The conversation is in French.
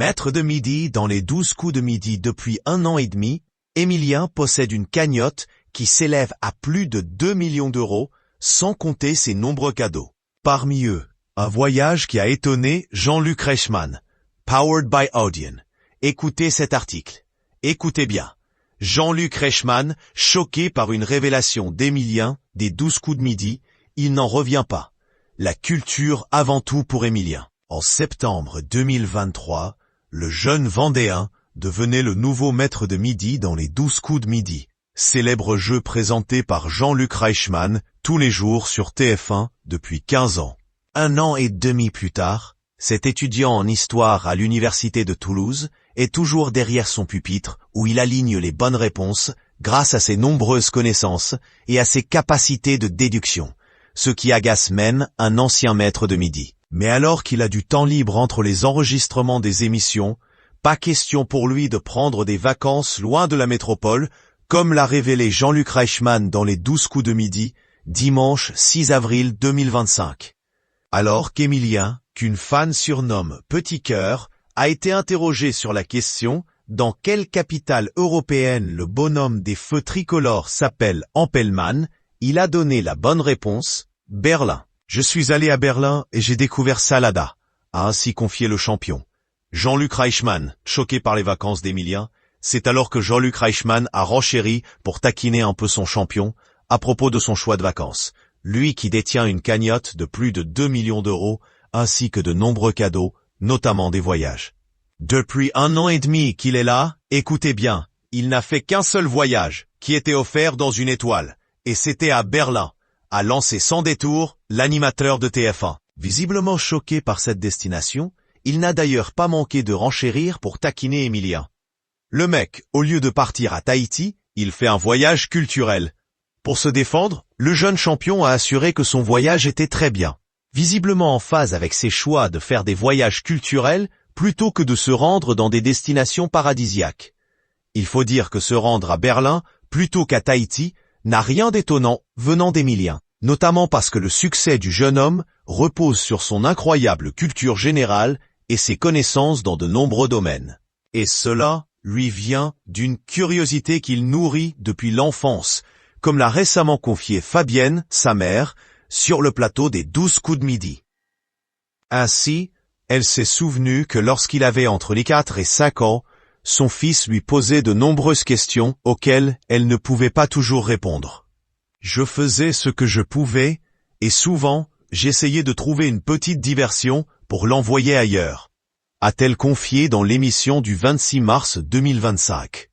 Maître de midi dans les 12 coups de midi depuis 1 an et demi, Émilien possède une cagnotte qui s'élève à plus de 2 millions d'euros, sans compter ses nombreux cadeaux. Parmi eux, un voyage qui a étonné Jean-Luc Reichmann. Powered by Audion. Écoutez cet article. Écoutez bien. Jean-Luc Reichmann, choqué par une révélation d'Émilien des 12 coups de midi, il n'en revient pas. La culture avant tout pour Émilien. En septembre 2023, le jeune Vendéen devenait le nouveau maître de midi dans les 12 coups de midi. Célèbre jeu présenté par Jean-Luc Reichmann tous les jours sur TF1 depuis 15 ans. 1 an et demi plus tard, cet étudiant en histoire à l'université de Toulouse est toujours derrière son pupitre où il aligne les bonnes réponses grâce à ses nombreuses connaissances et à ses capacités de déduction, ce qui agace même un ancien maître de midi. Mais alors qu'il a du temps libre entre les enregistrements des émissions, pas question pour lui de prendre des vacances loin de la métropole, comme l'a révélé Jean-Luc Reichmann dans les 12 coups de midi, dimanche 6 avril 2025. Alors qu'Émilien, qu'une fan surnomme Petit Cœur, a été interrogé sur la question « Dans quelle capitale européenne le bonhomme des feux tricolores s'appelle Ampelman ?» il a donné la bonne réponse « Berlin. Je suis allé à Berlin et j'ai découvert Salada », a ainsi confié le champion. Jean-Luc Reichmann, choqué par les vacances d'Émilien, c'est alors que Jean-Luc Reichmann a renchéri pour taquiner un peu son champion à propos de son choix de vacances. Lui qui détient une cagnotte de plus de 2 millions d'euros, ainsi que de nombreux cadeaux, notamment des voyages. Depuis 1 an et demi qu'il est là, écoutez bien, il n'a fait qu'un seul voyage, qui était offert dans une étoile, et c'était à Berlin, a lancé sans détour l'animateur de TF1. Visiblement choqué par cette destination, il n'a d'ailleurs pas manqué de renchérir pour taquiner Émilien. Le mec, au lieu de partir à Tahiti, il fait un voyage culturel. Pour se défendre, le jeune champion a assuré que son voyage était très bien. Visiblement en phase avec ses choix de faire des voyages culturels plutôt que de se rendre dans des destinations paradisiaques. Il faut dire que se rendre à Berlin plutôt qu'à Tahiti n'a rien d'étonnant venant d'Émilien, notamment parce que le succès du jeune homme repose sur son incroyable culture générale et ses connaissances dans de nombreux domaines. Et cela lui vient d'une curiosité qu'il nourrit depuis l'enfance, comme l'a récemment confié Fabienne, sa mère, sur le plateau des 12 coups de midi. Ainsi, elle s'est souvenue que lorsqu'il avait entre les 4 et 5 ans, son fils lui posait de nombreuses questions auxquelles elle ne pouvait pas toujours répondre. Je faisais ce que je pouvais, et souvent, j'essayais de trouver une petite diversion pour l'envoyer ailleurs, a-t-elle confié dans l'émission du 26 mars 2025.